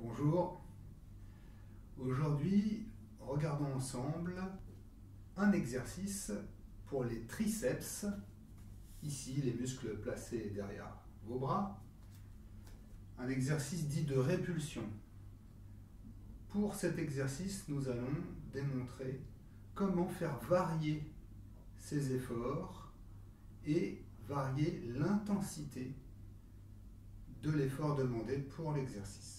Bonjour, aujourd'hui regardons ensemble un exercice pour les triceps, ici les muscles placés derrière vos bras, un exercice dit de répulsion. Pour cet exercice, nous allons démontrer comment faire varier ces efforts et varier l'intensité de l'effort demandé pour l'exercice.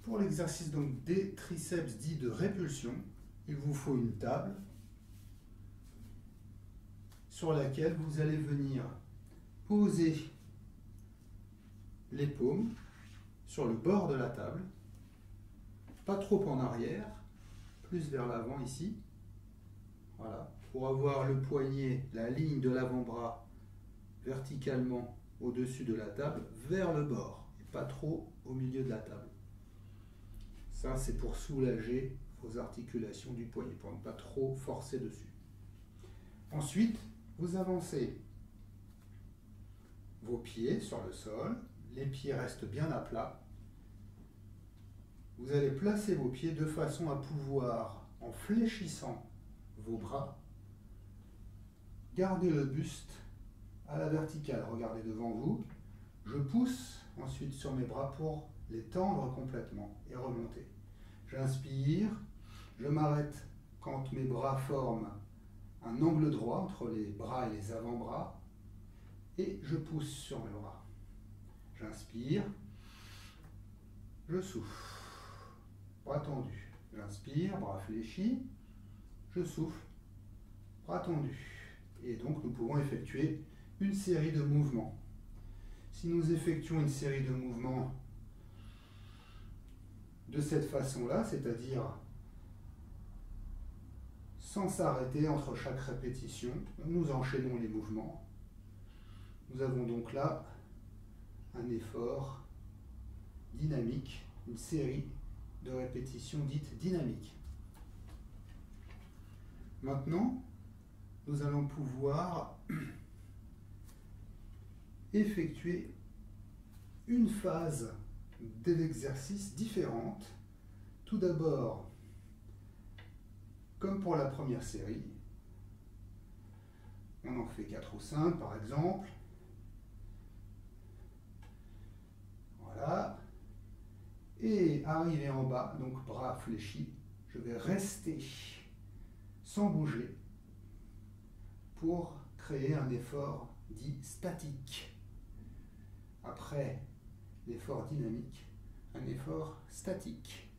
Pour l'exercice donc des triceps dit de répulsion, il vous faut une table sur laquelle vous allez venir poser les paumes sur le bord de la table, pas trop en arrière, plus vers l'avant ici. Voilà, pour avoir le poignet, la ligne de l'avant-bras verticalement au-dessus de la table vers le bord, et pas trop au milieu de la table. Ça, c'est pour soulager vos articulations du poignet, pour ne pas trop forcer dessus. Ensuite, vous avancez vos pieds sur le sol, les pieds restent bien à plat. Vous allez placer vos pieds de façon à pouvoir, en fléchissant vos bras, garder le buste à la verticale. Regardez devant vous. Je pousse ensuite sur mes bras pour les tendre complètement et remonter. J'inspire, je m'arrête quand mes bras forment un angle droit entre les bras et les avant-bras et je pousse sur mes bras. J'inspire, je souffle, bras tendus. J'inspire, bras fléchis, je souffle, bras tendus. Et donc nous pouvons effectuer une série de mouvements. Si nous effectuons une série de mouvements de cette façon-là, c'est-à-dire sans s'arrêter entre chaque répétition, nous enchaînons les mouvements. Nous avons donc là un effort dynamique, une série de répétitions dites dynamiques. Maintenant, nous allons pouvoir effectuer une phase de l'exercice différente. Tout d'abord, comme pour la première série, on en fait 4 ou 5 par exemple. Voilà. Et arrivé en bas, donc bras fléchis, je vais rester sans bouger pour créer un effort dit statique. Après l'effort dynamique, un effort statique.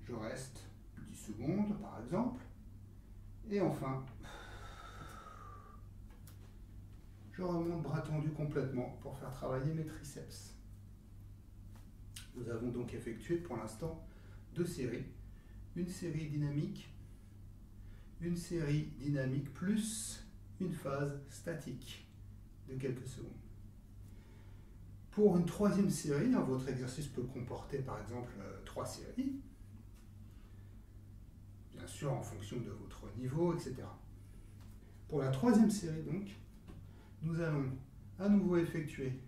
Je reste 10 secondes par exemple. Et enfin, je remonte bras tendus complètement pour faire travailler mes triceps. Nous avons donc effectué pour l'instant 2 séries. Une série dynamique plus une phase statique de quelques secondes. Pour une troisième série, votre exercice peut comporter par exemple 3 séries, bien sûr en fonction de votre niveau, etc. Pour la troisième série donc, nous allons à nouveau effectuer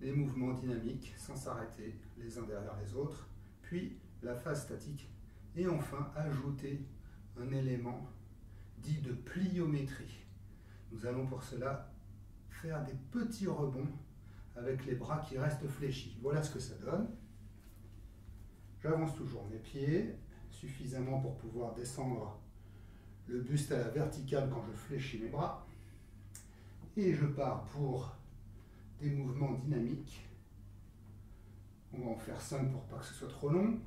les mouvements dynamiques sans s'arrêter les uns derrière les autres, puis la phase statique, et enfin ajouter un élément dit de pliométrie. Nous allons pour cela faire des petits rebonds avec les bras qui restent fléchis. Voilà ce que ça donne. J'avance toujours mes pieds suffisamment pour pouvoir descendre le buste à la verticale quand je fléchis mes bras. Et je pars pour des mouvements dynamiques. On va en faire 5 pour pas que ce soit trop long.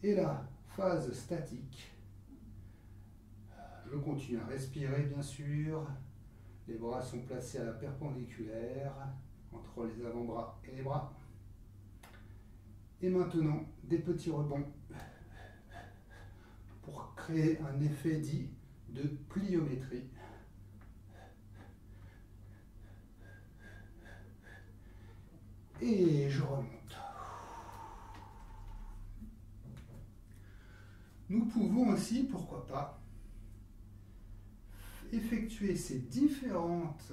Et la phase statique, je continue à respirer bien sûr. Les bras sont placés à la perpendiculaire entre les avant-bras et les bras. Et maintenant, des petits rebonds pour créer un effet dit de pliométrie. Et je remonte. Nous pouvons aussi, pourquoi pas, effectuer ces différentes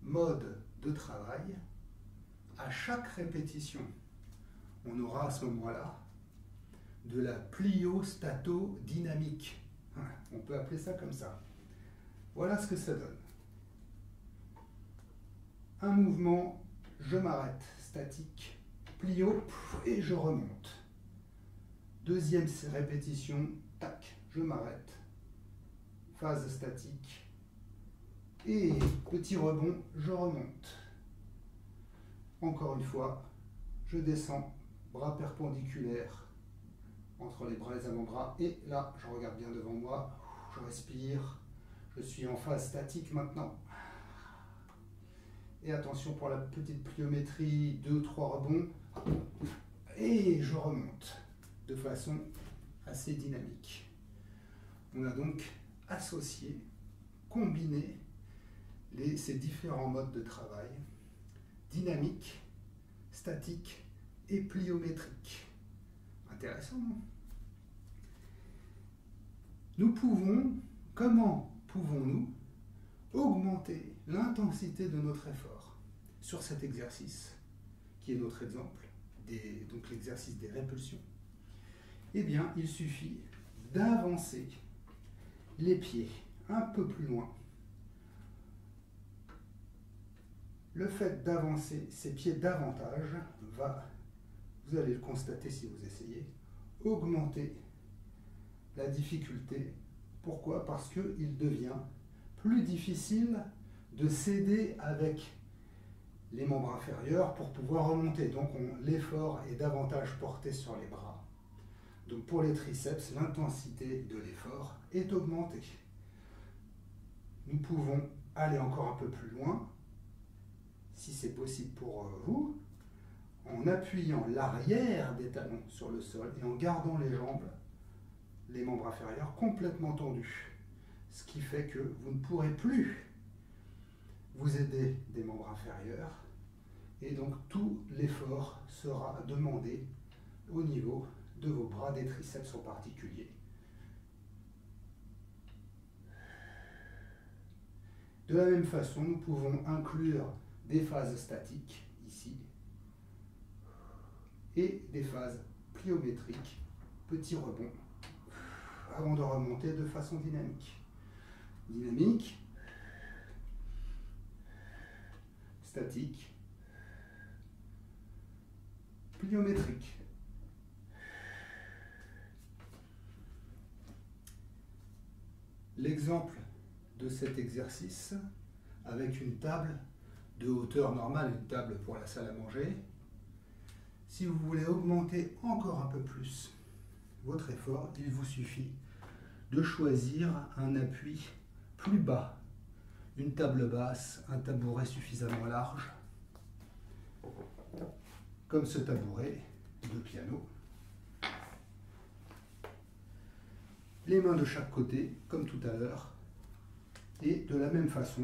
modes de travail, à chaque répétition, on aura à ce moment-là de la pliostatodynamique. On peut appeler ça comme ça. Voilà ce que ça donne. Un mouvement, je m'arrête, statique, plio, et je remonte. Deuxième répétition, tac, je m'arrête, phase statique, et petit rebond, je remonte. Encore une fois, je descends, bras perpendiculaires entre les bras et les avant-bras, et là, je regarde bien devant moi, je respire, je suis en phase statique maintenant. Et attention pour la petite pliométrie, 2-3 rebonds, et je remonte de façon assez dynamique. On a donc associé, combiné ces différents modes de travail, dynamique, statique et pliométrique. Intéressant, non? Comment pouvons-nous augmenter l'intensité de notre effort sur cet exercice, qui est notre exemple, donc l'exercice des répulsions? Eh bien, il suffit d'avancer les pieds un peu plus loin. Le fait d'avancer ces pieds davantage va, vous allez le constater si vous essayez, augmenter la difficulté. Pourquoi? Parce qu'il devient plus difficile de s'aider avec les membres inférieurs pour pouvoir remonter. Donc l'effort est davantage porté sur les bras. Donc pour les triceps, l'intensité de l'effort est augmentée. Nous pouvons aller encore un peu plus loin, si c'est possible pour vous, en appuyant l'arrière des talons sur le sol et en gardant les jambes, les membres inférieurs complètement tendus. Ce qui fait que vous ne pourrez plus vous aider des membres inférieurs et donc tout l'effort sera demandé au niveau de vos bras, des triceps en particulier. De la même façon, nous pouvons inclure des phases statiques, ici, et des phases pliométriques, petits rebonds, avant de remonter de façon dynamique. Dynamique, statique, pliométrique. L'exemple de cet exercice avec une table de hauteur normale, une table pour la salle à manger. Si vous voulez augmenter encore un peu plus votre effort, il vous suffit de choisir un appui plus bas, une table basse, un tabouret suffisamment large, comme ce tabouret de piano. Les mains de chaque côté, comme tout à l'heure, et de la même façon,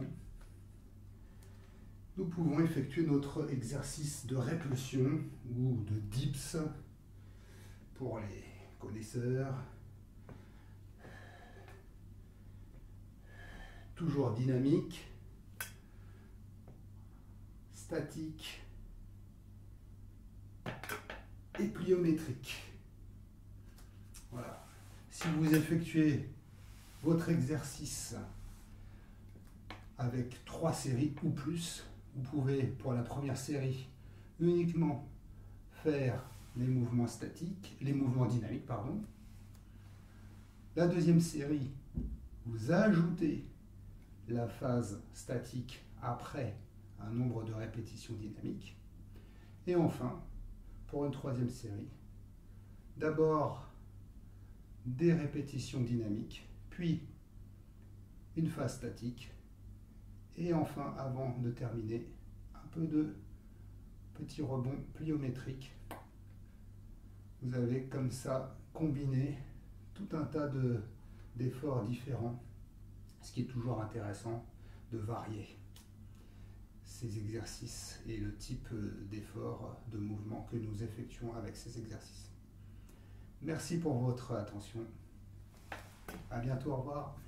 nous pouvons effectuer notre exercice de répulsion ou de dips pour les connaisseurs. Toujours dynamique, statique et pliométrique. Voilà. Si vous effectuez votre exercice avec 3 séries ou plus, vous pouvez, pour la première série, uniquement faire les mouvements statiques, les mouvements dynamiques, pardon. La deuxième série, vous ajoutez la phase statique après un nombre de répétitions dynamiques. Et enfin, pour une troisième série, d'abord des répétitions dynamiques, puis une phase statique, et enfin, avant de terminer, un peu de petits rebonds pliométriques. Vous avez comme ça combiné tout un tas d'efforts différents, ce qui est toujours intéressant de varier ces exercices et le type d'effort, de mouvement que nous effectuons avec ces exercices. Merci pour votre attention. À bientôt, au revoir.